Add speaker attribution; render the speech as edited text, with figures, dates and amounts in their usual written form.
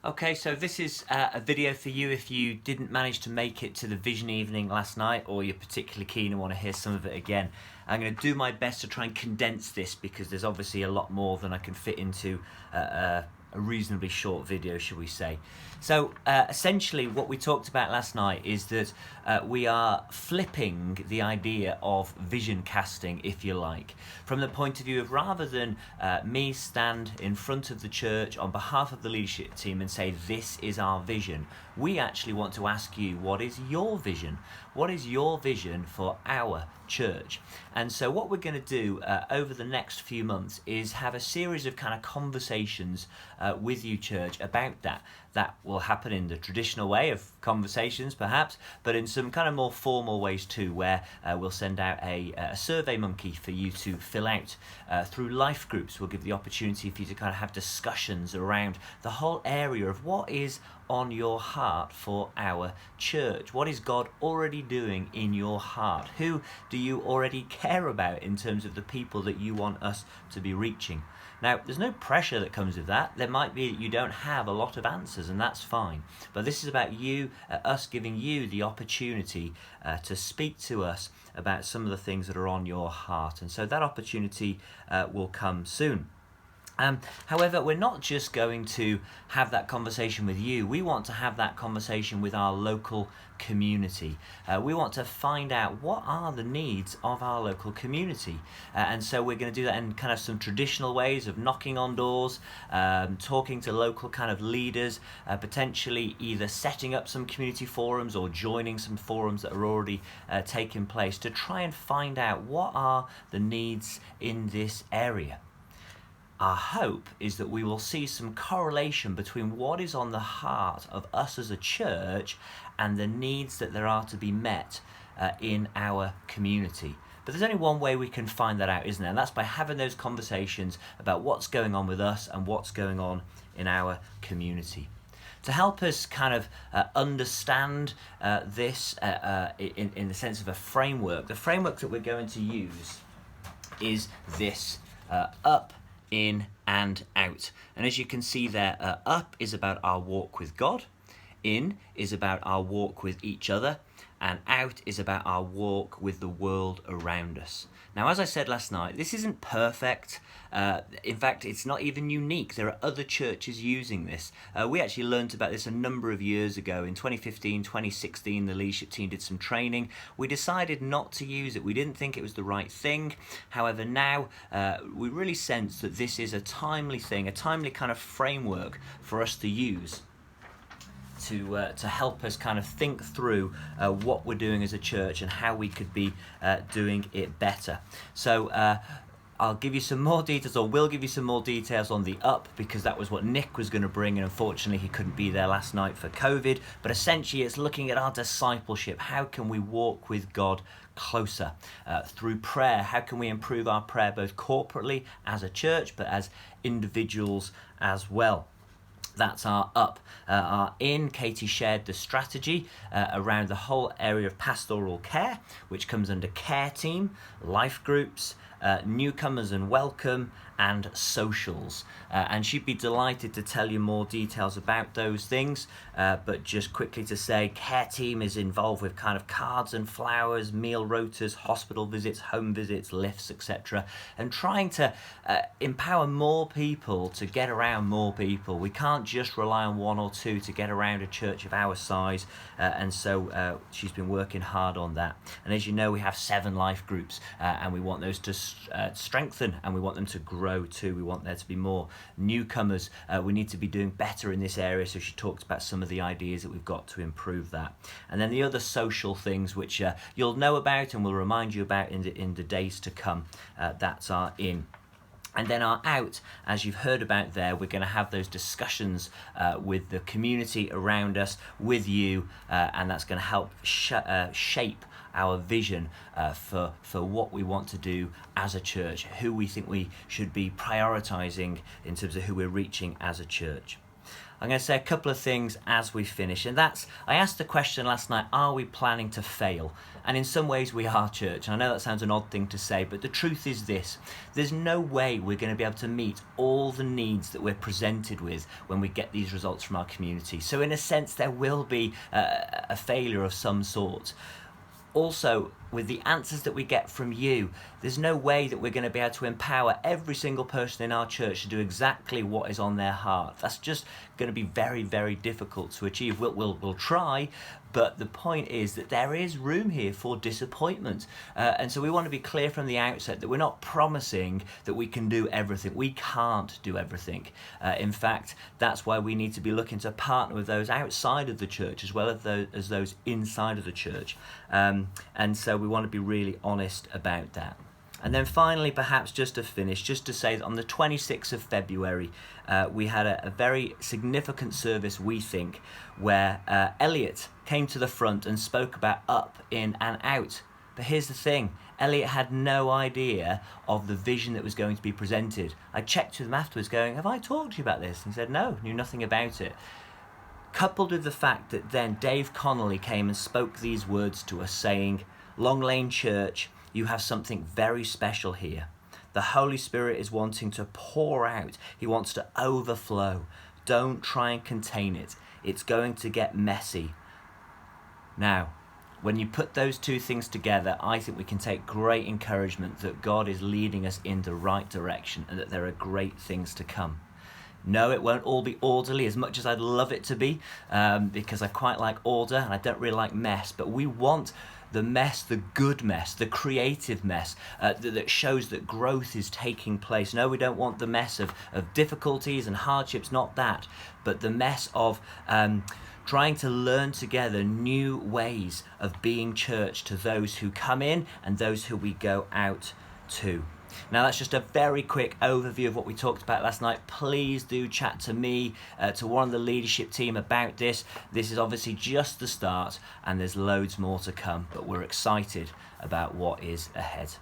Speaker 1: Okay, so this is a video for you if you didn't manage to make it to the vision evening last night, or you're particularly keen and want to hear some of it again. I'm going to do my best to try and condense this because there's obviously a lot more than I can fit into a reasonably short video, shall we say. So essentially what we talked about last night is that we are flipping the idea of vision casting, if you like, from the point of view of rather than me stand in front of the church on behalf of the leadership team and say this is our vision, we actually want to ask you, what is your vision? What is your vision for our church? And so what we're going to do over the next few months is have a series of kind of conversations with you, church, about that. That will happen in the traditional way of conversations, perhaps, but in some kind of more formal ways too, where we'll send out a survey monkey for you to fill out. Through life groups, we'll give the opportunity for you to kind of have discussions around the whole area of what is on your heart for our church. What is God already doing in your heart? Who do you already care about in terms of the people that you want us to be reaching? Now, there's no pressure that comes with that. There might be that you don't have a lot of answers, and that's fine. But this is about you, us giving you the opportunity to speak to us about some of the things that are on your heart. And so that opportunity will come soon. However, we're not just going to have that conversation with you. We want to have that conversation with our local community. We want to find out what are the needs of our local community. And so we're going to do that in kind of some traditional ways of knocking on doors, talking to local kind of leaders, potentially either setting up some community forums or joining some forums that are already taking place to try and find out what are the needs in this area. Our hope is that we will see some correlation between what is on the heart of us as a church and the needs that there are to be met in our community. But there's only one way we can find that out, isn't there? And that's by having those conversations about what's going on with us and what's going on in our community. To help us kind of understand this in the sense of a framework, the framework that we're going to use is this: up, in and out. And as you can see there, up is about our walk with God, in is about our walk with each other, and out is about our walk with the world around us. Now, as I said last night, this isn't perfect. In fact, it's not even unique. There are other churches using this. We actually learned about this a number of years ago. In 2015, 2016, the leadership team did some training. We decided not to use it. We didn't think it was the right thing. However, now we really sense that this is a timely thing, a timely kind of framework for us to use to help us kind of think through what we're doing as a church and how we could be doing it better. So I'll give you some more details, or we'll give you some more details on the up, because that was what Nick was going to bring, and unfortunately he couldn't be there last night for COVID. But essentially it's looking at our discipleship. How can we walk with God closer through prayer? How can we improve our prayer both corporately as a church but as individuals as well? That's our up. Our in, Katie shared the strategy around the whole area of pastoral care, which comes under care team, life groups, newcomers and welcome, and socials. And she'd be delighted to tell you more details about those things, but just quickly to say, care team is involved with kind of cards and flowers, meal rotas, hospital visits, home visits, lifts, etc., and trying to empower more people to get around more people. We can't just rely on one or two to get around a church of our size, and so she's been working hard on that. And as you know, we have 7 life groups, and we want those to strengthen, and we want them to grow too. We want there to be more newcomers. We need to be doing better in this area, so she talks about some of the ideas that we've got to improve that. And then the other social things which you'll know about and we'll remind you about in the days to come, that's our in. And then our out, as you've heard about there, we're going to have those discussions with the community around us, with you, and that's going to help shape our vision for what we want to do as a church, who we think we should be prioritising in terms of who we're reaching as a church. I'm going to say a couple of things as we finish, and that's, I asked the question last night, are we planning to fail? And in some ways we are, church. And I know that sounds an odd thing to say, but the truth is this: there's no way we're going to be able to meet all the needs that we're presented with when we get these results from our community. So in a sense, there will be a failure of some sort. Also, with the answers that we get from you, there's no way that we're going to be able to empower every single person in our church to do exactly what is on their heart. That's just going to be very, very difficult to achieve. We'll try, but the point is that there is room here for disappointment. And so we want to be clear from the outset that we're not promising that we can do everything. We can't do everything. In fact, that's why we need to be looking to partner with those outside of the church as well as those inside of the church. And so we want to be really honest about that. And then finally, perhaps just to finish, just to say that on the 26th of February, we had a very significant service, we think, where Elliot came to the front and spoke about up, in and out. But here's the thing, Elliot had no idea of the vision that was going to be presented. I checked with him afterwards going, have I talked to you about this? And he said, no, knew nothing about it. Coupled with the fact that then Dave Connolly came and spoke these words to us saying, Long Lane Church, you have something very special here. The Holy Spirit is wanting to pour out. He wants to overflow. Don't try and contain it. It's going to get messy. Now, when you put those two things together, I think we can take great encouragement that God is leading us in the right direction and that there are great things to come. No, it won't all be orderly as much as I'd love it to be, because I quite like order and I don't really like mess, but we want the mess, the good mess, the creative mess that shows that growth is taking place. No, we don't want the mess of difficulties and hardships, not that, but the mess of trying to learn together new ways of being church to those who come in and those who we go out to. Now, that's just a very quick overview of what we talked about last night. Please do chat to me, to one of the leadership team about this. This is obviously just the start and there's loads more to come, but we're excited about what is ahead.